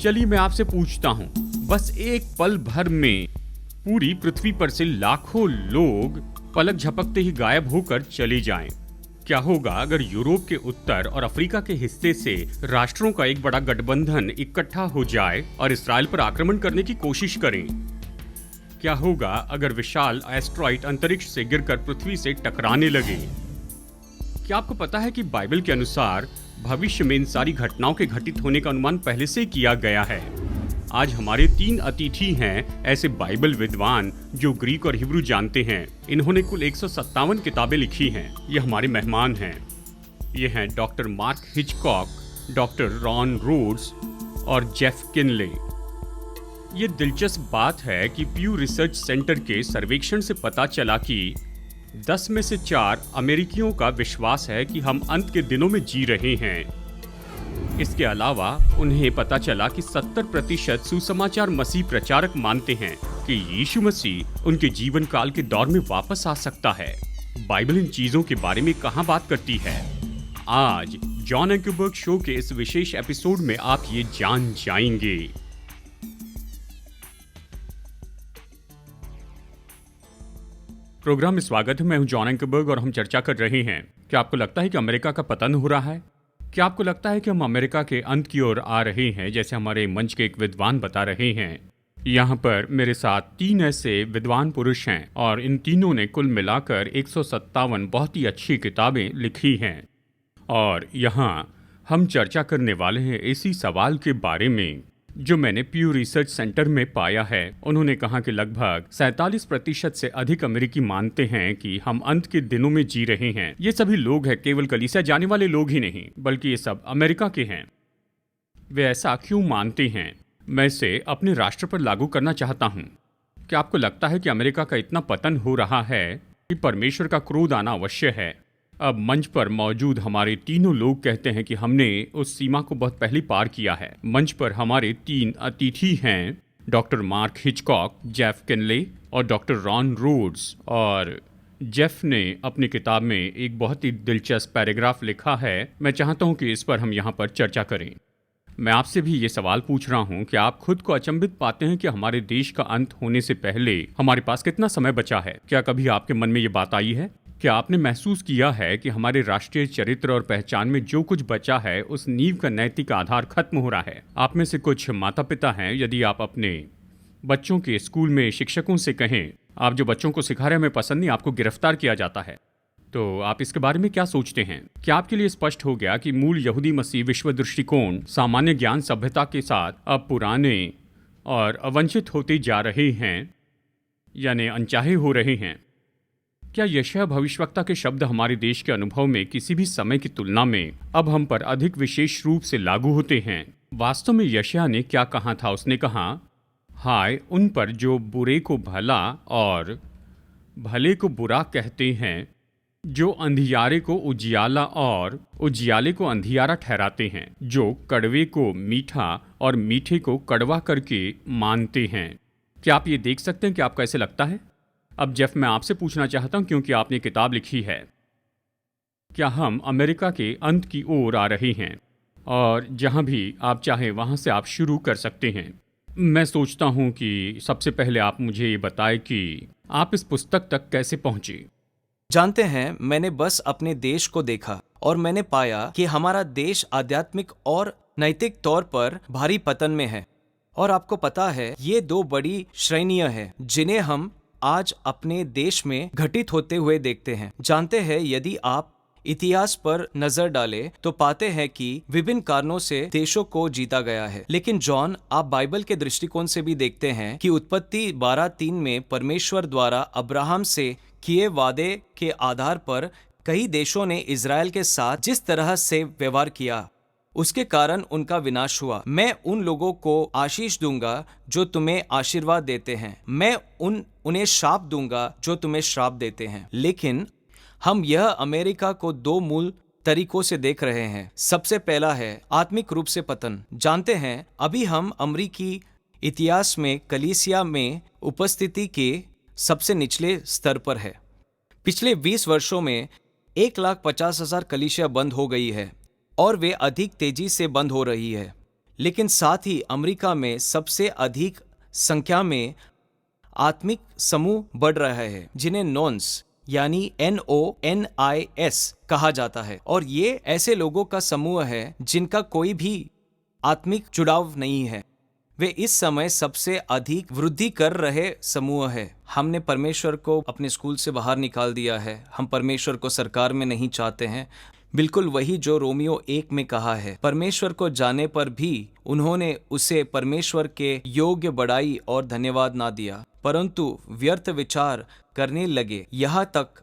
चलिए मैं आपसे पूछता हूँ, बस एक पल भर में पूरी पृथ्वी पर से लाखों लोग पलक झपकते ही गायब होकर चले जाएं। क्या होगा अगर यूरोप के उत्तर और अफ्रीका के हिस्से से राष्ट्रों का एक बड़ा गठबंधन इकट्ठा हो जाए और इसराइल पर आक्रमण करने की कोशिश करें? क्या होगा अगर विशाल एस्ट्रॉइड अंतरिक्ष से गिरकर पृथ्वी से टकराने लगे? क्या आपको पता है कि बाइबल के अनुसार भविष्य में इन सारी घटनाओं के घटित होने का अनुमान पहले से किया गया है? आज हमारे 3 अतिथि हैं ऐसे बाइबल विद्वान जो ग्रीक और हिब्रू जानते हैं। इन्होंने कुल 157 किताबें लिखी हैं। ये हमारे मेहमान हैं। ये हैं doctor Mark Hitchcock, doctor Ron Rhodes और जेफ किनले। ये दिलचस्प बात है कि प्यू रिसर्च सेंटर के सर्वेक्षण से पता चला कि 10 में से 4 अमेरिकियों का विश्वास है कि हम अंत के दिनों में जी रहे हैं। इसके अलावा उन्हें पता चला कि 70% सुसमाचार मसीह प्रचारक मानते हैं कि यीशु मसीह उनके जीवन काल के दौर में वापस आ सकता है। बाइबल इन चीजों के बारे में कहां बात करती है? आज जॉन अंकरबर्ग शो के इस विशेष एपिसोड में आप ये जान जाएंगे। प्रोग्राम में स्वागत है। मैं हूं जॉन अंकरबर्ग और हम चर्चा कर रहे हैं, क्या आपको लगता है कि अमेरिका का पतन हो रहा है? क्या आपको लगता है कि हम अमेरिका के अंत की ओर आ रहे हैं, जैसे हमारे मंच के एक विद्वान बता रहे हैं? यहाँ पर मेरे साथ 3 ऐसे विद्वान पुरुष हैं और इन तीनों ने कुल मिलाकर 157 बहुत ही अच्छी किताबें लिखी हैं। और यहाँ हम चर्चा करने वाले हैं इसी सवाल के बारे में जो मैंने प्यू रिसर्च सेंटर में पाया है। उन्होंने कहा कि लगभग 47% से अधिक अमेरिकी मानते हैं कि हम अंत के दिनों में जी रहे हैं। ये सभी लोग हैं, केवल कलीसिया जाने वाले लोग ही नहीं, बल्कि ये सब अमेरिका के हैं। वे ऐसा क्यों मानते हैं, मैं इसे अपने राष्ट्र पर लागू करना चाहता हूँ। क्या आपको लगता है कि अमेरिका का इतना पतन हो रहा है कि परमेश्वर का क्रोध आना अवश्य है? अब मंच पर मौजूद हमारे तीनों लोग कहते हैं कि हमने उस सीमा को बहुत पहले पार किया है। मंच पर हमारे 3 अतिथि हैं, doctor Mark Hitchcock, Jeff Kinley और डॉक्टर रॉन रोड्स। और जेफ ने अपनी किताब में एक बहुत ही दिलचस्प पैराग्राफ लिखा है। मैं चाहता हूं कि इस पर हम यहाँ पर चर्चा करें। मैं आपसे भी ये सवाल पूछ रहा हूँ कि आप खुद को अचंभित पाते हैं कि हमारे देश का अंत होने से पहले हमारे पास कितना समय बचा है? क्या कभी आपके मन में ये बात आई है? क्या आपने महसूस किया है कि हमारे राष्ट्रीय चरित्र और पहचान में जो कुछ बचा है उस नींव का नैतिक आधार खत्म हो रहा है? आप में से कुछ माता पिता हैं, यदि आप अपने बच्चों के स्कूल में शिक्षकों से कहें आप जो बच्चों को सिखा रहे हैं हमें पसंद नहीं, आपको गिरफ्तार किया जाता है, तो आप इसके बारे में क्या सोचते हैं? क्या आपके लिए स्पष्ट हो गया कि मूल यहूदी मसीह विश्व दृष्टिकोण सामान्य ज्ञान सभ्यता के साथ अब पुराने और अवंचित होते जा रहे हैं, यानी अनचाहे हो रहे हैं? क्या यशायाह भविष्यवक्ता के शब्द हमारे देश के अनुभव में किसी भी समय की तुलना में अब हम पर अधिक विशेष रूप से लागू होते हैं? वास्तव में यशायाह ने क्या कहा था? उसने कहा, हाय उन पर जो बुरे को भला और भले को बुरा कहते हैं, जो अंधियारे को उजियाला और उजियाले को अंधियारा ठहराते हैं, जो कड़वे को मीठा और मीठे को कड़वा करके मानते हैं। क्या आप ये देख सकते हैं कि आपको ऐसे लगता है? अब जेफ, मैं आपसे पूछना चाहता हूं, क्योंकि आपने किताब लिखी है, क्या हम अमेरिका के अंत की ओर आ रहे हैं? और जहां भी आप चाहें वहां से आप शुरू कर सकते हैं। मैं सोचता हूं कि सबसे पहले आप मुझे ये बताएं कि आप इस पुस्तक तक कैसे पहुंचे। जानते हैं, मैंने बस अपने देश को देखा और मैंने पाया कि हमारा देश आध्यात्मिक और नैतिक तौर पर भारी पतन में है। और आपको पता है, ये 2 बड़ी श्रेणियां हैं जिन्हें हम आज अपने देश में घटित होते हुए देखते हैं। जानते हैं, यदि आप इतिहास पर नजर डालें तो पाते हैं कि विभिन्न कारणों से देशों को जीता गया है। लेकिन जॉन, आप बाइबल के दृष्टिकोण से भी देखते हैं कि उत्पत्ति 12:3 में परमेश्वर द्वारा अब्राहम से किए वादे के आधार पर कई देशों ने इजराइल के साथ जिस तरह से व्यवहार किया, उसके कारण उनका विनाश हुआ। मैं उन लोगों को आशीष दूंगा जो तुम्हें आशीर्वाद देते हैं, मैं उन्हें श्राप दूंगा जो तुम्हें श्राप देते हैं। लेकिन हम यह अमेरिका को 2 मूल तरीकों से देख रहे हैं। सबसे पहला है आत्मिक रूप से पतन। जानते हैं, अभी हम अमेरिकी इतिहास में कलीसिया में उपस्थिति के सबसे निचले स्तर पर है। पिछले 20 वर्षों में 1,50,000 कलीसिया बंद हो गई है और वे अधिक तेजी से बंद हो रही है। लेकिन साथ ही अमेरिका में सबसे अधिक संख्या में आत्मिक समूह बढ़ रहा है जिन्हें नॉन्स यानी NONIS कहा जाता है, और ये ऐसे लोगों का समूह है जिनका कोई भी आत्मिक जुड़ाव नहीं है। वे इस समय सबसे अधिक वृद्धि कर रहे समूह है। हमने परमेश्वर को अपने स्कूल से बाहर निकाल दिया है। हम परमेश्वर को सरकार में नहीं चाहते हैं। बिल्कुल वही जो रोमियो 1 में कहा है। परमेश्वर को जाने पर भी उन्होंने उसे परमेश्वर के योग्य बड़ाई और धन्यवाद ना दिया, परंतु व्यर्थ विचार करने लगे, यहाँ तक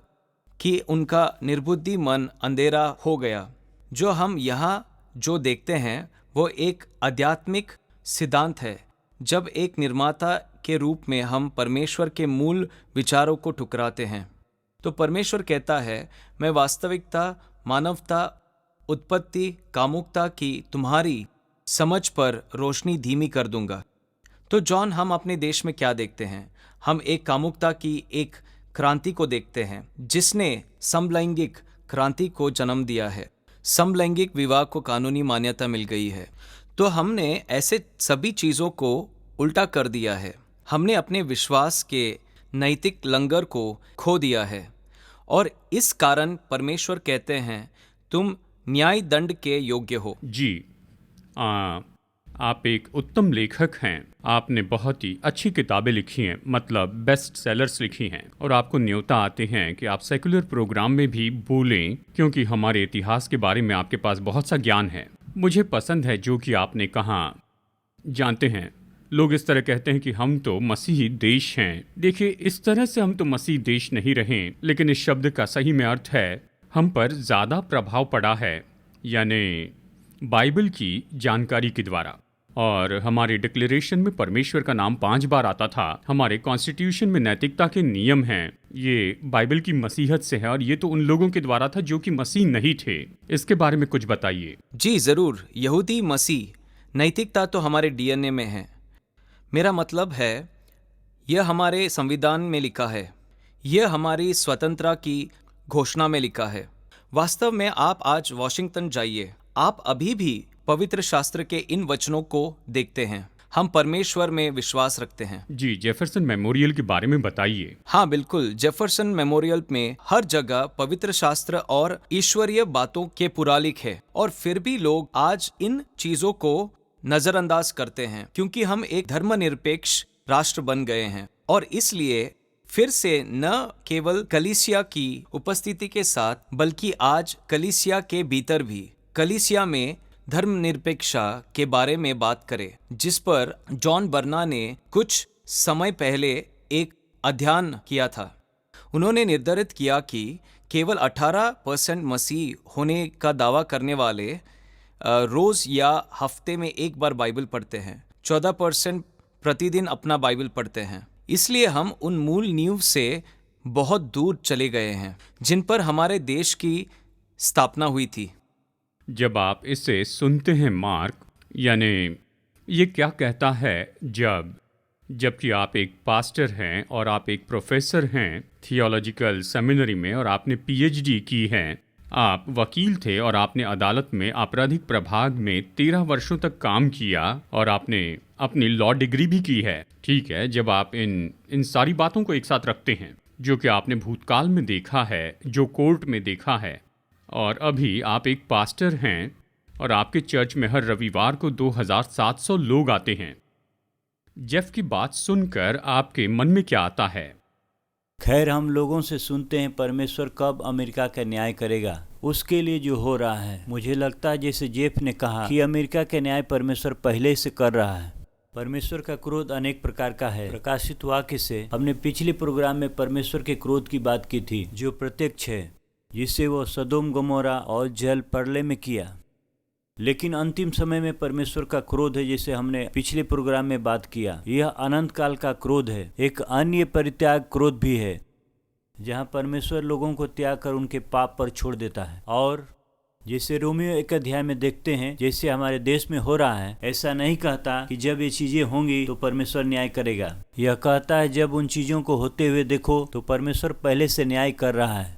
कि उनका निर्बुद्धि मन अंधेरा हो गया। जो हम यहाँ जो देखते हैं वो एक आध्यात्मिक सिद्धांत है। जब एक निर्माता के रूप में हम परमेश्वर के मूल विचारों को ठुकराते हैं, तो परमेश्वर कहता है, मैं वास्तविकता, मानवता, उत्पत्ति, कामुकता की तुम्हारी समझ पर रोशनी धीमी कर दूंगा। तो जॉन, हम अपने देश में क्या देखते हैं? हम एक कामुकता की एक क्रांति को देखते हैं जिसने समलैंगिक क्रांति को जन्म दिया है। समलैंगिक विवाह को कानूनी मान्यता मिल गई है। तो हमने ऐसे सभी चीज़ों को उल्टा कर दिया है। हमने अपने विश्वास के नैतिक लंगर को खो दिया है, और इस कारण परमेश्वर कहते हैं, तुम न्याय दंड के योग्य हो। जी, आप एक उत्तम लेखक हैं। आपने बहुत ही अच्छी किताबें लिखी हैं, मतलब बेस्ट सेलर्स लिखी हैं, और आपको न्योता आते हैं कि आप सेकुलर प्रोग्राम में भी बोलें, क्योंकि हमारे इतिहास के बारे में आपके पास बहुत सा ज्ञान है। मुझे पसंद है जो कि आपने कहा। जानते हैं, लोग इस तरह कहते हैं कि हम तो मसीही देश हैं। देखिए, इस तरह से हम तो मसीही देश नहीं रहे, लेकिन इस शब्द का सही में अर्थ है हम पर ज़्यादा प्रभाव पड़ा है, यानी बाइबल की जानकारी के द्वारा। और हमारे डिक्लेरेशन में परमेश्वर का नाम 5 बार आता था। हमारे कॉन्स्टिट्यूशन में नैतिकता के नियम हैं। ये बाइबल की मसीहत से है, और ये तो उन लोगों के द्वारा था जो कि मसीह नहीं थे। इसके बारे में कुछ बताइए। जी ज़रूर। यहूदी मसीह नैतिकता तो हमारे DNA में है। मेरा मतलब है, यह हमारे संविधान में लिखा है, यह हमारी स्वतंत्रता की घोषणा में लिखा है। वास्तव में आप आज वॉशिंगटन जाइए, आप अभी भी पवित्र शास्त्र के इन वचनों को देखते हैं। हम परमेश्वर में विश्वास रखते हैं। जी, जेफरसन मेमोरियल के बारे में बताइए। हाँ बिल्कुल, जेफरसन मेमोरियल में हर जगह पवित्र शास्त्र और ईश्वरीय बातों के पुरालिख है, और फिर भी लोग आज इन चीजों को नजरअंदाज करते हैं, क्योंकि हम एक धर्मनिरपेक्ष राष्ट्र बन गए हैं। और इसलिए फिर से न केवल कलीसिया की उपस्थिति के साथ, बल्कि आज कलीसिया के भीतर भी कलीसिया में धर्मनिरपेक्षता के बारे में बात करें, जिस पर जॉन बर्ना ने कुछ समय पहले एक अध्ययन किया था। उन्होंने निर्धारित किया कि केवल 18% मसीह होने का दावा करने वाले रोज या हफ्ते में एक बार बाइबल पढ़ते हैं। 14% प्रतिदिन अपना बाइबल पढ़ते हैं। इसलिए हम उन मूल नींव से बहुत दूर चले गए हैं जिन पर हमारे देश की स्थापना हुई थी। जब आप इसे सुनते हैं मार्क, यानी ये क्या कहता है, जबकि आप एक पास्टर हैं और आप एक प्रोफेसर हैं थियोलॉजिकल सेमिनरी में, और आपने PhD की है, आप वकील थे और आपने अदालत में आपराधिक प्रभाग में 13 वर्षों तक काम किया, और आपने अपनी लॉ डिग्री भी की है। ठीक है, जब आप इन सारी बातों को एक साथ रखते हैं, जो कि आपने भूतकाल में देखा है, जो कोर्ट में देखा है, और अभी आप एक पास्टर हैं और आपके चर्च में हर रविवार को 2700 लोग आते हैं, जेफ की बात सुनकर आपके मन में क्या आता है? खैर, हम लोगों से सुनते हैं परमेश्वर कब अमेरिका का न्याय करेगा, उसके लिए जो हो रहा है। मुझे लगता है जैसे जेफ ने कहा कि अमेरिका का न्याय परमेश्वर पहले से कर रहा है। परमेश्वर का क्रोध अनेक प्रकार का है। प्रकाशित वाक्य से हमने पिछले प्रोग्राम में परमेश्वर के क्रोध की बात की थी, जो प्रत्यक्ष है, जिसे वो सदोम गमोरा और जल प्रलय में किया। लेकिन अंतिम समय में परमेश्वर का क्रोध है, जैसे हमने पिछले प्रोग्राम में बात किया, यह अनंत काल का क्रोध है। एक अन्य परित्याग क्रोध भी है, जहां परमेश्वर लोगों को त्याग कर उनके पाप पर छोड़ देता है। और जैसे रोमियो 1 अध्याय में देखते हैं, जैसे हमारे देश में हो रहा है, ऐसा नहीं कहता कि जब ये चीजें होंगी तो परमेश्वर न्याय करेगा। यह कहता है जब उन चीजों को होते हुए देखो तो परमेश्वर पहले से न्याय कर रहा है।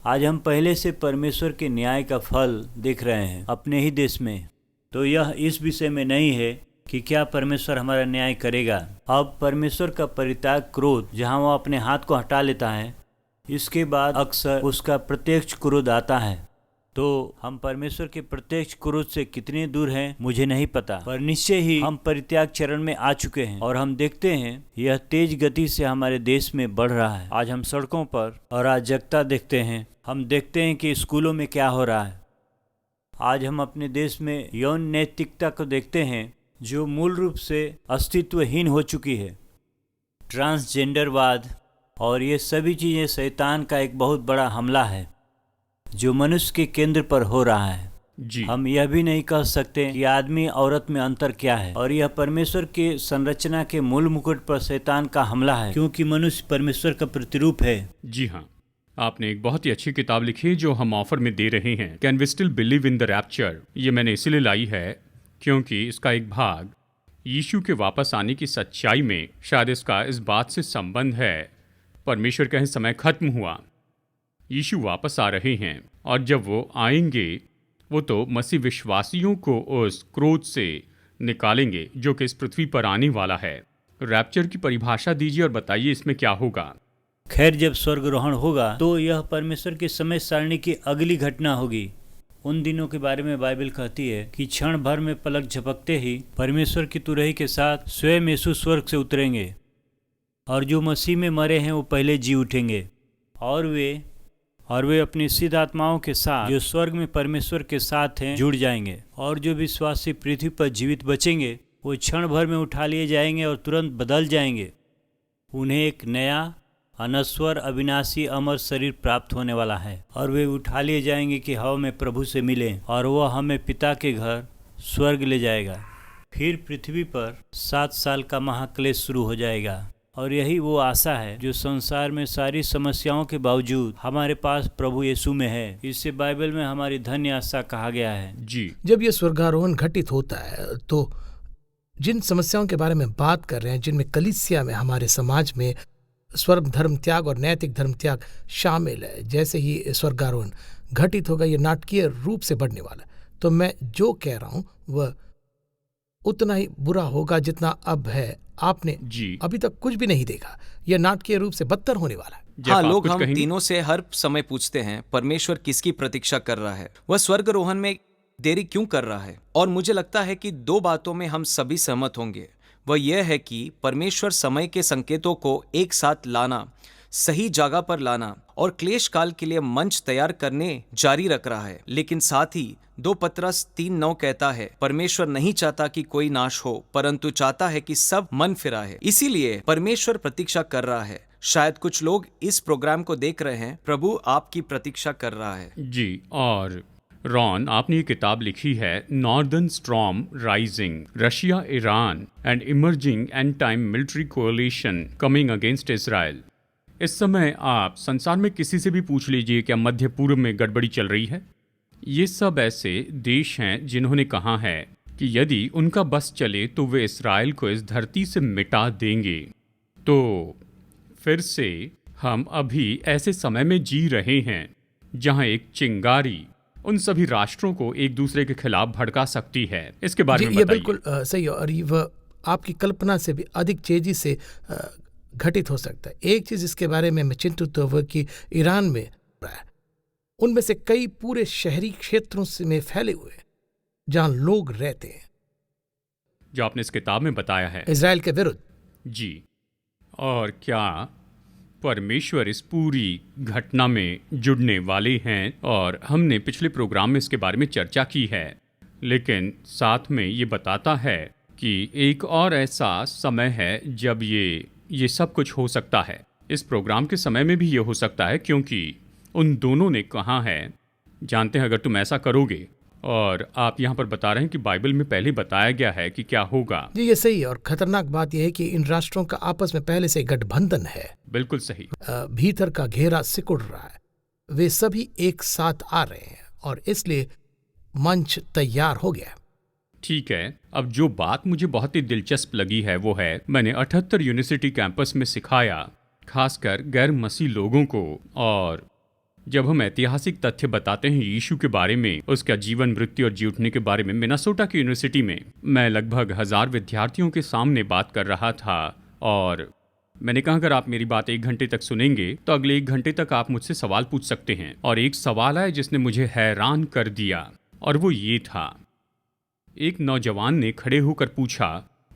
आज हम पहले से परमेश्वर के न्याय का फल देख रहे हैं अपने ही देश में। तो यह इस विषय में नहीं है कि क्या परमेश्वर हमारा न्याय करेगा। अब परमेश्वर का परित्याग क्रोध, जहाँ वह अपने हाथ को हटा लेता है, इसके बाद अक्सर उसका प्रत्यक्ष क्रोध आता है। तो हम परमेश्वर के प्रत्यक्ष क्रोध से कितने दूर हैं मुझे नहीं पता, पर निश्चय ही हम परित्याग चरण में आ चुके हैं और हम देखते हैं यह तेज गति से हमारे देश में बढ़ रहा है। आज हम सड़कों पर अराजकता देखते हैं, हम देखते हैं कि स्कूलों में क्या हो रहा है। आज हम अपने देश में यौन नैतिकता को देखते हैं जो मूल रूप से अस्तित्वहीन हो चुकी है। ट्रांसजेंडरवाद और ये सभी चीज़ें शैतान का एक बहुत बड़ा हमला है जो मनुष्य के केंद्र पर हो रहा है। जी। हम यह भी नहीं कह सकते कि आदमी औरत में अंतर क्या है, और यह परमेश्वर के संरचना के मूल मुकुट पर शैतान का हमला है, क्योंकि मनुष्य परमेश्वर का प्रतिरूप है। जी हाँ, आपने एक बहुत ही अच्छी किताब लिखी जो हम ऑफर में दे रहे हैं, can we still believe in the rapture. ये मैंने इसलिए लाई है क्योंकि इसका एक भाग यीशु के वापस आने की सच्चाई में शायद इसका इस बात से संबंध है। परमेश्वर का समय खत्म हुआ, यीशु वापस आ रहे हैं, और जब वो आएंगे वो तो मसीह विश्वासियों को उस क्रोध से निकालेंगे जो कि इस पृथ्वी पर आने वाला है। रैप्चर की परिभाषा दीजिए और बताइए इसमें क्या होगा। खैर, जब स्वर्गारोहण होगा तो यह परमेश्वर के समय सारणी की अगली घटना होगी। उन दिनों के बारे में बाइबल कहती है कि क्षण भर में पलक झपकते ही परमेश्वर की तुरही के साथ स्वयं यीशु स्वर्ग से उतरेंगे, और जो मसीह में मरे हैं वो पहले जी उठेंगे, और वे अपनी सिद्ध आत्माओं के साथ जो स्वर्ग में परमेश्वर के साथ हैं जुड़ जाएंगे। और जो विश्वासी पृथ्वी पर जीवित बचेंगे वो क्षण भर में उठा लिए जाएंगे और तुरंत बदल जाएंगे। उन्हें एक नया अनश्वर अविनाशी अमर शरीर प्राप्त होने वाला है, और वे उठा लिए जाएंगे कि हवा में प्रभु से मिलें, और वह हमें पिता के घर स्वर्ग ले जाएगा। फिर पृथ्वी पर 7 साल का महाक्लेश शुरू हो जाएगा, और यही वो आशा है जो संसार में सारी समस्याओं के बावजूद हमारे पास प्रभु यीशु में है। इससे बाइबल में हमारी धन्य आशा कहा गया है। जी। जब ये स्वर्गारोहण घटित होता है तो जिन समस्याओं के बारे में बात कर रहे हैं, जिनमें कलीसिया में, हमारे समाज में स्वर्ग धर्म त्याग और नैतिक धर्म त्याग शामिल है, जैसे ही स्वर्गारोहण घटित होगा ये नाटकीय रूप से बढ़ने वाला है। तो मैं जो कह रहा हूं वह उतना ही बुरा होगा जितना अब है। आपने अभी तक कुछ भी नहीं देखा, यह नाटकीय रूप से बदतर होने वाला है। हाँ, लोग हम तीनों से हर समय पूछते हैं परमेश्वर किसकी प्रतीक्षा कर रहा है, वह स्वर्गारोहण में देरी क्यों कर रहा है। और मुझे लगता है कि 2 बातों में हम सभी सहमत होंगे। वह यह है कि परमेश्वर समय के संकेतों को एक साथ लाना, सही जगह पर लाना और क्लेश काल के लिए मंच तैयार करने जारी रख रहा है। लेकिन साथ ही 2 पतरस 3:9 कहता है, परमेश्वर नहीं चाहता कि कोई नाश हो, परंतु चाहता है कि सब मन फिराए। इसीलिए परमेश्वर प्रतीक्षा कर रहा है। शायद कुछ लोग इस प्रोग्राम को देख रहे हैं, प्रभु आपकी प्रतीक्षा कर रहा है। जी। और रॉन, आपने ये किताब लिखी है northern storm rising, Russia Iran and emerging and time military कोalition coming against Israel. इस समय आप संसार में किसी से भी पूछ लीजिए क्या मध्य पूर्व में गड़बड़ी चल रही है। ये सब ऐसे देश हैं जिन्होंने कहा है कि यदि उनका बस चले तो वे इस्राएल को इस धरती से मिटा देंगे। तो फिर से हम अभी ऐसे समय में जी रहे हैं जहां एक चिंगारी उन सभी राष्ट्रों को एक दूसरे के खिलाफ भड़का सकती है। इसके बारे में ये बताइए। बिल्कुल सही है, और वह आपकी कल्पना से भी अधिक तेजी से घटित हो सकता है। एक चीज इसके बारे में मैं चिंतित हूँ कि ईरान में उनमें से कई पूरे शहरी क्षेत्रों में फैले हुए हैं जहां लोग रहते हैं, जो आपने इस किताब में बताया है इजराइल के विरुद्ध। जी। और क्या परमेश्वर इस पूरी घटना में जुड़ने वाले हैं? और हमने पिछले प्रोग्राम में इसके बारे में चर्चा की है, लेकिन साथ में ये बताता है कि एक और ऐसा समय है जब ये सब कुछ हो सकता है। इस प्रोग्राम के समय में भी ये हो सकता है, क्योंकि उन दोनों ने कहा है, जानते हैं अगर तुम ऐसा करोगे, और आप यहाँ पर बता रहे हैं कि बाइबल में पहले बताया गया है कि क्या होगा। जी, ये सही है। और खतरनाक बात यह है कि इन राष्ट्रों का आपस में पहले से गठबंधन है। बिल्कुल सही। भीतर का घेरा सिकुड़ रहा है, वे सभी एक साथ आ रहे हैं और इसलिए मंच तैयार हो गया। ठीक है। अब जो बात मुझे बहुत ही दिलचस्प लगी है वो है, मैंने 78 यूनिवर्सिटी कैंपस में सिखाया, खासकर गैर मसीह लोगों को, और जब हम ऐतिहासिक तथ्य बताते हैं यीशु के बारे में, उसका जीवन, मृत्यु और जी उठने के बारे में, मिनेसोटा की यूनिवर्सिटी में मैं लगभग 1000 विद्यार्थियों के सामने बात कर रहा था और मैंने कहा अगर आप मेरी बात 1 घंटे तक सुनेंगे तो अगले 1 घंटे तक आप मुझसे सवाल पूछ सकते हैं। और एक सवाल आया जिसने मुझे हैरान कर दिया और वो ये था। एक नौजवान ने खड़े होकर पूछा,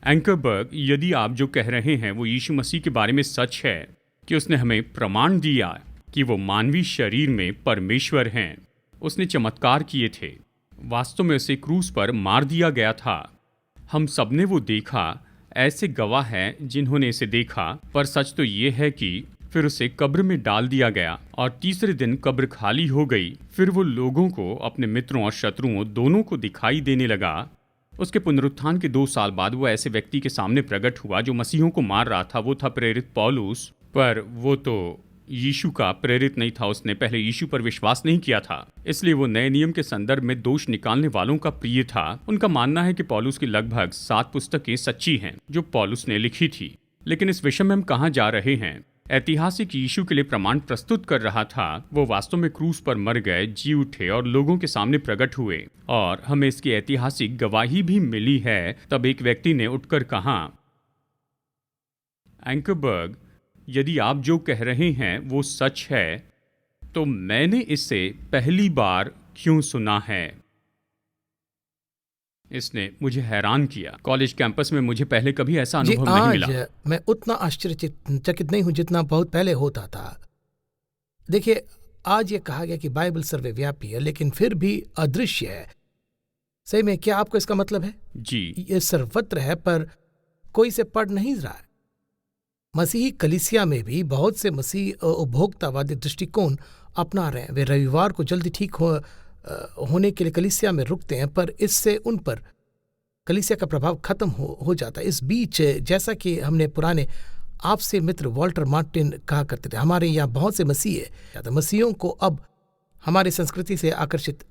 एंकरबर्ग, यदि आप जो कह रहे हैं वो यीशु मसीह के बारे में सच है कि उसने हमें प्रमाण दिया कि वो मानवीय शरीर में परमेश्वर हैं, उसने चमत्कार किए थे, वास्तव में उसे क्रूस पर मार दिया गया था, हम सबने वो देखा, ऐसे गवाह हैं जिन्होंने इसे देखा, पर सच तो ये है कि फिर उसे कब्र में डाल दिया गया और तीसरे दिन कब्र खाली हो गई। फिर वो लोगों को, अपने मित्रों और शत्रुओं दोनों को दिखाई देने लगा। उसके पुनरुत्थान के 2 साल बाद वो ऐसे व्यक्ति के सामने प्रकट हुआ जो मसीहों को मार रहा था। वो था प्रेरित पौलुस, पर वो तो यीशु का प्रेरित नहीं था। उसने पहले यीशु पर विश्वास नहीं किया था, इसलिए वो नए नियम के संदर्भ में दोष निकालने वालों का प्रिय था। उनका मानना है कि पौलुस की लगभग 7 पुस्तकें सच्ची हैं जो पौलुस ने लिखी थी। लेकिन इस विषय में हम कहाँ जा रहे हैं? ऐतिहासिक यीशु के लिए प्रमाण प्रस्तुत कर रहा था। वो वास्तव में क्रूस पर मर गए, जी उठे और लोगों के सामने प्रकट हुए और हमें इसकी ऐतिहासिक गवाही भी मिली है। तब एक व्यक्ति ने उठकर कहा, एंकरबर्ग, यदि आप जो कह रहे हैं वो सच है तो मैंने इसे पहली बार क्यों सुना है? इसने मुझे हैरान किया। कॉलेज कैंपस में मुझे पहले कभी ऐसा अनुभव नहीं मिला। आज मैं उतना आश्चर्यचकित नहीं हूं जितना बहुत पहले होता था। देखिए, आज ये कहा गया कि बाइबल सर्वव्यापी है लेकिन फिर भी अदृश्य है। सही में क्या आपको इसका मतलब है? जी, ये सर्वत्र है पर कोई इसे पढ़ नहीं रहा है। मसीही कलीसिया में भी बहुत से मसीह उपभोक्तावादी दृष्टिकोण अपना रहे हैं। वे रविवार को जल्दी ठीक होने के लिए कलीसिया में रुकते हैं, पर इससे उन पर कलीसिया का प्रभाव खत्म हो जाता है। इस बीच, जैसा कि हमने पुराने आपसे मित्र वॉल्टर मार्टिन कहा करते थे, हमारे यहाँ बहुत से मसीह मसीहों को अब हमारी संस्कृति से आकर्षित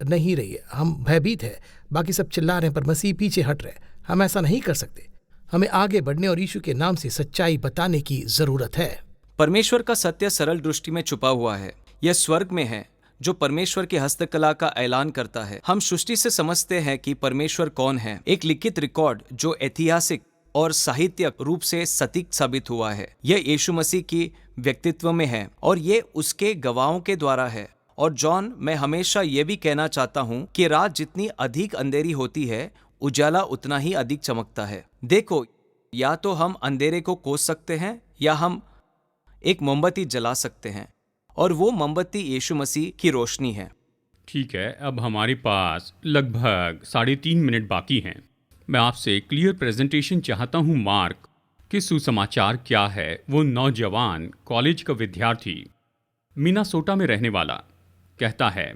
नहीं रही है। हम भयभीत है, बाकी सब चिल्ला रहे हैं पर मसीह पीछे हट रहे हैं। हम ऐसा नहीं कर सकते। हमें आगे बढ़ने और यीशु के नाम से सच्चाई बताने की जरूरत है। परमेश्वर का सत्य सरल दृष्टि में छुपा हुआ है। यह स्वर्ग में है जो परमेश्वर की हस्तकला का ऐलान करता है। हम सृष्टि से समझते हैं कि परमेश्वर कौन है, एक लिखित रिकॉर्ड जो ऐतिहासिक और साहित्यिक रूप से सटीक साबित हुआ है। यह यीशु मसीह की व्यक्तित्व में है और ये उसके गवाहों के द्वारा है। और जॉन, मैं हमेशा ये भी कहना चाहता हूँ कि रात जितनी अधिक अंधेरी होती है, उजाला उतना ही अधिक चमकता है। देखो, या तो हम अंधेरे को कोस सकते हैं या हम एक मोमबत्ती जला सकते हैं, और वो मोमबत्ती यीशु मसीह की रोशनी है। ठीक है, अब हमारे पास लगभग 3.5 मिनट बाकी हैं। मैं आपसे क्लियर प्रेजेंटेशन चाहता हूँ। मार्क कि सुसमाचार क्या है। वो नौजवान कॉलेज का विद्यार्थी, मिनेसोटा में रहने वाला, कहता है,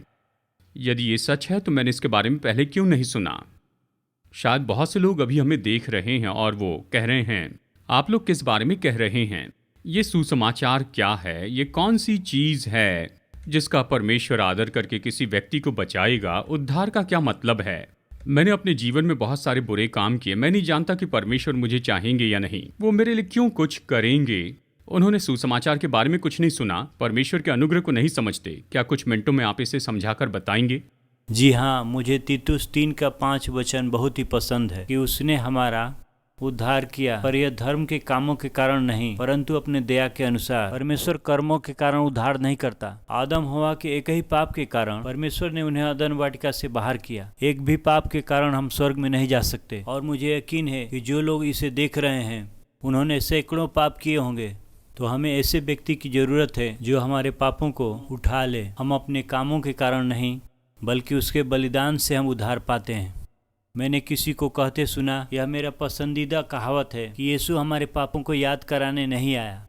यदि ये सच है तो मैंने इसके बारे में पहले क्यों नहीं सुना? शायद बहुत से लोग अभी हमें देख रहे हैं और वो कह रहे हैं, आप लोग किस बारे में कह रहे हैं? ये सुसमाचार क्या है? ये कौन सी चीज है जिसका परमेश्वर आदर करके किसी व्यक्ति को बचाएगा? उद्धार का क्या मतलब है? मैंने अपने जीवन में बहुत सारे बुरे काम किए। मैं नहीं जानता कि परमेश्वर मुझे चाहेंगे या नहीं, वो मेरे लिए क्यों कुछ करेंगे। उन्होंने सुसमाचार के बारे में कुछ नहीं सुना, परमेश्वर के अनुग्रह को नहीं समझते। क्या कुछ मिनटों में आप इसे समझाकर बताएंगे? जी हाँ, मुझे तीतुस 3:5 वचन बहुत ही पसंद है कि उसने हमारा उद्धार किया, पर यह धर्म के कामों के कारण नहीं, परंतु अपने दया के अनुसार। परमेश्वर कर्मों के कारण उद्धार नहीं करता। आदम हवा के एक ही पाप के कारण परमेश्वर ने उन्हें अदन वाटिका से बाहर किया। एक भी पाप के कारण हम स्वर्ग में नहीं जा सकते। और मुझे यकीन है कि जो लोग इसे देख रहे हैं उन्होंने सैकड़ों पाप किए होंगे। तो हमें ऐसे व्यक्ति की जरूरत है जो हमारे पापों को उठा ले। हम अपने कामों के कारण नहीं बल्कि उसके बलिदान से हम उद्धार पाते हैं। मैंने किसी को कहते सुना, यह मेरा पसंदीदा कहावत है कि यीशु हमारे पापों को याद कराने नहीं आया,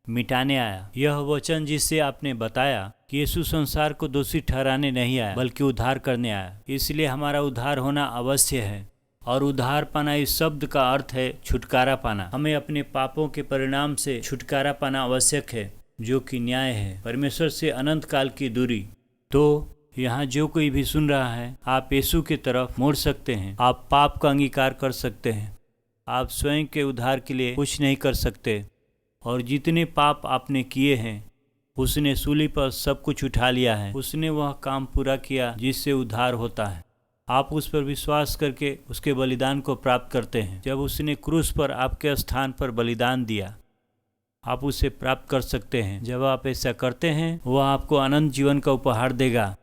मिटाने आया। यह वचन जिससे आपने बताया कि यीशु संसार को दोषी ठहराने नहीं आया बल्कि उद्धार करने आया। इसलिए हमारा उद्धार होना अवश्य है। और उद्धार पाना इस शब्द का अर्थ है छुटकारा पाना। हमें अपने पापों के परिणाम से छुटकारा पाना आवश्यक है, जो कि न्याय है, परमेश्वर से अनंत काल की दूरी। तो यहाँ जो कोई भी सुन रहा है, आप यीशु की तरफ मुड़ सकते हैं। आप पाप का अंगीकार कर सकते हैं। आप स्वयं के उद्धार के लिए कुछ नहीं कर सकते, और जितने पाप आपने किए हैं उसने सूली पर सब कुछ उठा लिया है। उसने वह काम पूरा किया जिससे उद्धार होता है। आप उस पर विश्वास करके उसके बलिदान को प्राप्त करते हैं। जब उसने क्रूस पर आपके स्थान पर बलिदान दिया, आप उसे प्राप्त कर सकते हैं। जब आप ऐसा करते हैं, वह आपको अनंत जीवन का उपहार देगा।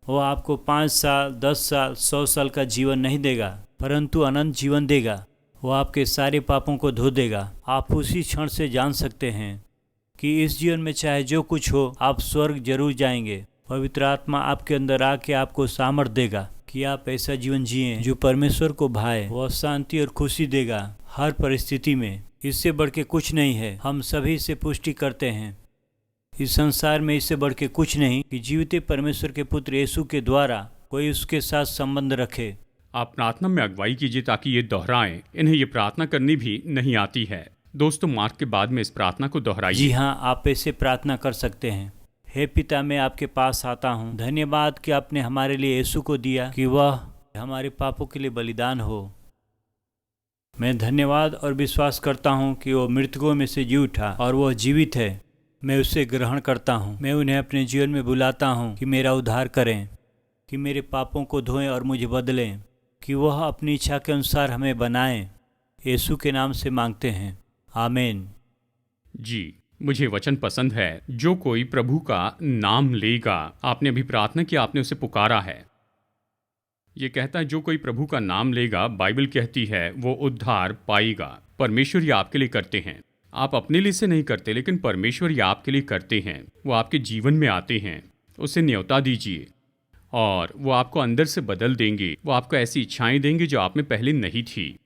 वह आपको 5 साल, 10 साल, 100 साल का जीवन नहीं देगा, परंतु अनंत जीवन देगा। वह आपके सारे पापों को धो देगा। आप उसी क्षण से जान सकते हैं कि इस जीवन में चाहे जो कुछ हो, आप स्वर्ग जरूर जाएंगे। पवित्र आत्मा आपके अंदर आके आपको सामर्थ्य देगा कि आप ऐसा जीवन जिए जो परमेश्वर को भाए। वह शांति और खुशी देगा हर परिस्थिति में। इससे बढ़ के कुछ नहीं है। हम सभी से पुष्टि करते हैं, इस संसार में इससे बढ़ के कुछ नहीं कि जीवित परमेश्वर के पुत्र यीशु के द्वारा कोई उसके साथ संबंध रखे। आप प्रार्थना में अगुवाई कीजिए ताकि ये दोहराएं। इन्हें ये प्रार्थना करनी भी नहीं आती है। दोस्तों, मार्क के बाद में इस प्रार्थना को दोहराइए। जी हाँ, आप ऐसे प्रार्थना कर सकते हैं। हे पिता, मैं आपके पास आता हूँ। धन्यवाद कि आपने हमारे लिए यीशु को दिया कि वह हमारे पापों के लिए बलिदान हो। मैं धन्यवाद और विश्वास करता हूँ कि वो मृतकों में से जी उठा और वह जीवित है। मैं उसे ग्रहण करता हूँ। मैं उन्हें अपने जीवन में बुलाता हूँ कि मेरा उद्धार करें, कि मेरे पापों को धोएं और मुझे बदलें, कि वह अपनी इच्छा के अनुसार हमें बनाएं। यीशु के नाम से मांगते हैं, आमीन। जी, मुझे वचन पसंद है। जो कोई प्रभु का नाम लेगा। आपने अभी प्रार्थना की, आपने उसे पुकारा है। ये कहता है जो कोई प्रभु का नाम लेगा, बाइबल कहती है वो उद्धार पाएगा। परमेश्वर ये आपके लिए करते हैं। आप अपने लिए से नहीं करते, लेकिन परमेश्वर ये आपके लिए करते हैं। वो आपके जीवन में आते हैं। उसे न्योता दीजिए और वो आपको अंदर से बदल देंगे। वो आपको ऐसी इच्छाएं देंगे जो आप में पहले नहीं थी।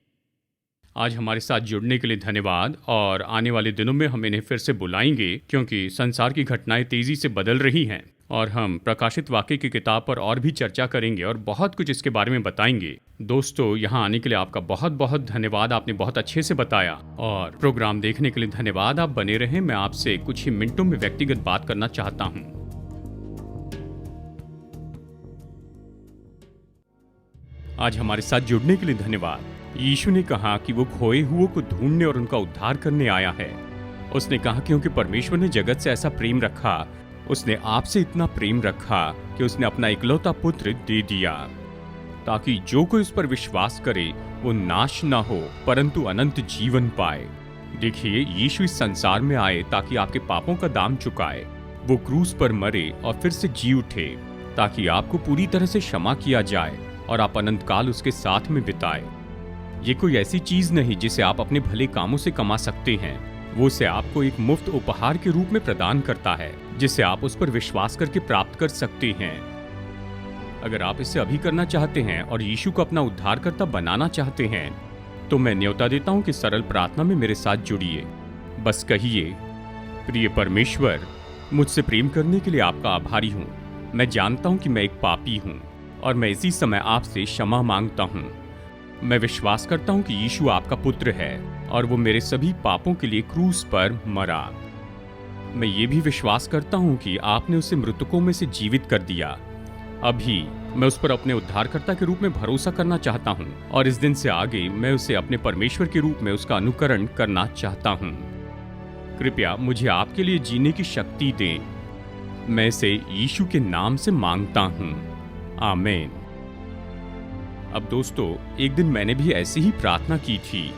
आज हमारे साथ जुड़ने के लिए धन्यवाद। और आने वाले दिनों में हम इन्हें फिर से बुलाएंगे, क्योंकि संसार की घटनाएं तेजी से बदल रही हैं और हम प्रकाशित वाक्य की किताब पर और भी चर्चा करेंगे और बहुत कुछ इसके बारे में बताएंगे। दोस्तों, यहाँ आने के लिए आपका बहुत बहुत धन्यवाद। आपने बहुत अच्छे से बताया और प्रोग्राम देखने के लिए धन्यवाद। आप बने रहें। मैं आपसे कुछ ही मिनटों में व्यक्तिगत बात करना चाहता हूँ। आज हमारे साथ जुड़ने के लिए धन्यवाद। यीशु ने कहा कि वो खोए हुओं को ढूंढने और उनका उद्धार करने आया है। उसने कहा क्योंकि परमेश्वर ने जगत से ऐसा प्रेम रखा, उसने आपसे इतना प्रेम रखा कि उसने अपना इकलौता पुत्र दे दिया, ताकि जो कोई उस पर विश्वास करे वो नाश न हो परंतु अनंत जीवन पाए। देखिए, यीशु इस संसार में आए ताकि आपके पापों का दाम चुकाए। वो क्रूस पर मरे और फिर से जी उठे ताकि आपको पूरी तरह से क्षमा किया जाए और आप अनंत काल उसके साथ में बिताए। ये कोई ऐसी चीज नहीं जिसे आप अपने भले कामों से कमा सकते हैं। वो उसे आपको एक मुफ्त उपहार के रूप में प्रदान करता है, जिसे आप उस पर विश्वास करके प्राप्त कर सकते हैं। अगर आप इसे अभी करना चाहते हैं और यीशु को अपना उद्धारकर्ता बनाना चाहते हैं, तो मैं न्योता देता हूं कि सरल प्रार्थना में मेरे साथ जुड़िए। बस कहिए, प्रिय परमेश्वर, मुझसे प्रेम करने के लिए आपका आभारी हूँ। मैं जानता हूँ कि मैं एक पापी हूँ और मैं इसी समय आपसे क्षमा मांगता हूँ। मैं विश्वास करता हूँ कि यीशु आपका पुत्र है और वो मेरे सभी पापों के लिए क्रूस पर मरा। मैं ये भी विश्वास करता हूँ कि आपने उसे मृतकों में से जीवित कर दिया। अभी मैं उस पर अपने उद्धारकर्ता के रूप में भरोसा करना चाहता हूँ और इस दिन से आगे मैं उसे अपने परमेश्वर के रूप में उसका अनुकरण करना चाहता हूँ। कृपया मुझे आपके लिए जीने की शक्ति दें। मैं इसे यीशु के नाम से मांगता हूँ, आमीन। अब दोस्तों, एक दिन मैंने भी ऐसी ही प्रार्थना की थी।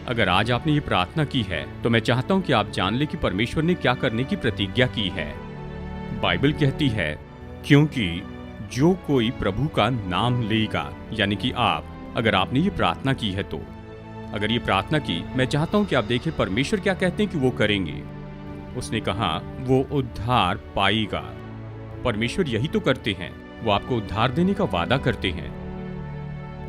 अगर आज आपने ये प्रार्थना की है तो मैं चाहता हूं कि आप जान लें कि परमेश्वर ने क्या करने की प्रतिज्ञा की है। बाइबल कहती है, क्योंकि जो कोई प्रभु का नाम लेगा, यानी कि अगर आपने ये प्रार्थना की है तो अगर ये प्रार्थना की, मैं चाहता हूं कि आप देखें परमेश्वर क्या कहते हैं कि वो करेंगे। उसने कहा वो उद्धार पाएगा। परमेश्वर यही तो करते हैं, वो आपको उद्धार देने का वादा करते हैं।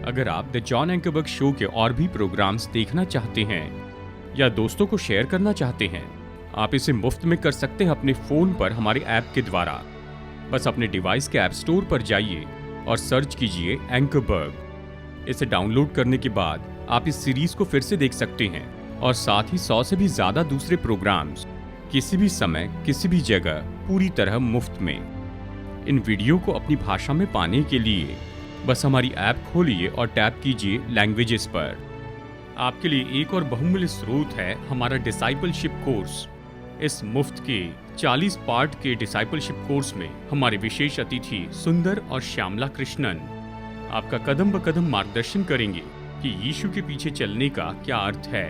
अगर आप द जॉन एंकरबर्ग शो के और भी प्रोग्राम्स देखना चाहते हैं या दोस्तों को शेयर करना चाहते हैं, आप इसे मुफ्त में कर सकते हैं अपने फोन पर हमारे ऐप के द्वारा। बस अपने डिवाइस के ऐप स्टोर पर जाइए और सर्च कीजिए एंकरबर्ग। इसे डाउनलोड करने के बाद आप इस सीरीज को फिर से देख सकते हैं और साथ ही 100 से भी ज्यादा दूसरे प्रोग्राम्स किसी भी समय किसी भी जगह पूरी तरह मुफ्त में। इन वीडियो को अपनी भाषा में पाने के लिए बस हमारी ऐप खोलिए और टैप कीजिए लैंग्वेजेस पर। आपके लिए एक और बहुमूल्य स्रोत है हमारा डिसाइपलशिप कोर्स। इस मुफ्त के 40 पार्ट के डिसाइपलशिप कोर्स में हमारे विशेष अतिथि सुंदर और श्यामला कृष्णन आपका कदम ब कदम मार्गदर्शन करेंगे कि यीशु के पीछे चलने का क्या अर्थ है।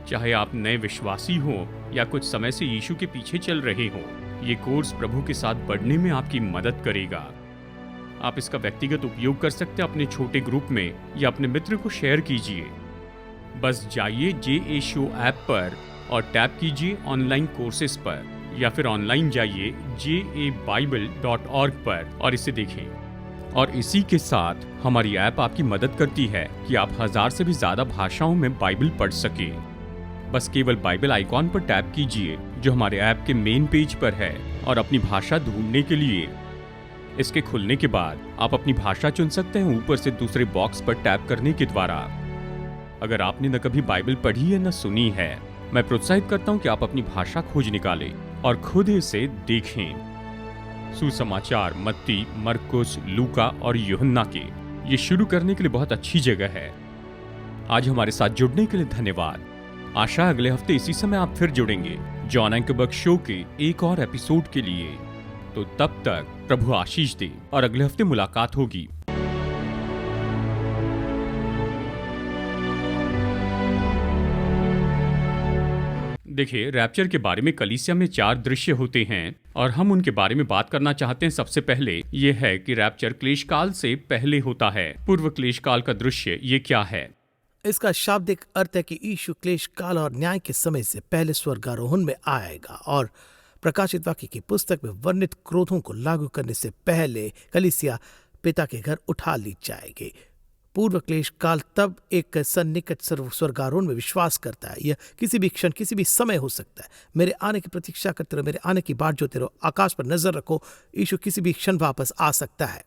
चाहे आप नए विश्वासी हो या कुछ समय से यीशु के पीछे चल रहे हो, ये कोर्स प्रभु के साथ बढ़ने में आपकी मदद करेगा। आप इसका व्यक्तिगत उपयोग कर सकते हैं अपने छोटे ग्रुप में या अपने मित्र को शेयर कीजिए। बस जाइए JA शो ऐप पर और टैप कीजिए ऑनलाइन कोर्सेज पर, या फिर ऑनलाइन जाइए jabible.org पर और इसे देखें। और इसी के साथ हमारी ऐप आपकी मदद करती है कि आप 1000 से भी ज्यादा भाषाओं में बाइबल पढ़ सकें। बस केवल बाइबल आइकॉन पर टैप कीजिए जो हमारे ऐप के मेन पेज पर है और अपनी भाषा ढूंढने के लिए इसके खुलने के बाद आप अपनी भाषा चुन सकते हैं ऊपर से दूसरे बॉक्स पर टैप करने के द्वारा। अगर आपने न कभी बाइबल पढ़ी है न सुनी है, मैं प्रोत्साहित करता हूं कि आप अपनी भाषा खोज निकालें और खुद इसे देखें। सुसमाचार मत्ती, मरकुस, लूका और यूहन्ना के ये शुरू करने के लिए बहुत अच्छी जगह है। आज हमारे साथ जुड़ने के लिए धन्यवाद। आशा अगले हफ्ते इसी समय आप फिर जुड़ेंगे जॉन एंकरबर्ग शो के एक और एपिसोड के लिए। तो तब तक प्रभु आशीष दे और अगले हफ्ते मुलाकात होगी। देखिए, रैप्चर के बारे में कलीसिया में 4 दृश्य होते हैं और हम उनके बारे में बात करना चाहते हैं। सबसे पहले ये है कि रैप्चर क्लेशकाल से पहले होता है। पूर्व क्लेशकाल का दृश्य ये क्या है? इसका शाब्दिक अर्थ है कि यीशु क्लेश काल और न्याय के समय से पहले स्वर्गारोहण में आएगा और प्रकाशित वाक्य की पुस्तक में वर्णित क्रोधों को लागू करने से पहले कलीसिया पिता के घर उठा ली जाएगी। पूर्व क्लेश काल तब एक सन्निकट स्वर्गारोहण में विश्वास करता है। यह किसी भी क्षण किसी भी समय हो सकता है। मेरे आने की प्रतीक्षा करते रहो, मेरे आने की बाट जोते रहो, आकाश पर नजर रखो, यीशु किसी भी क्षण वापस आ सकता है।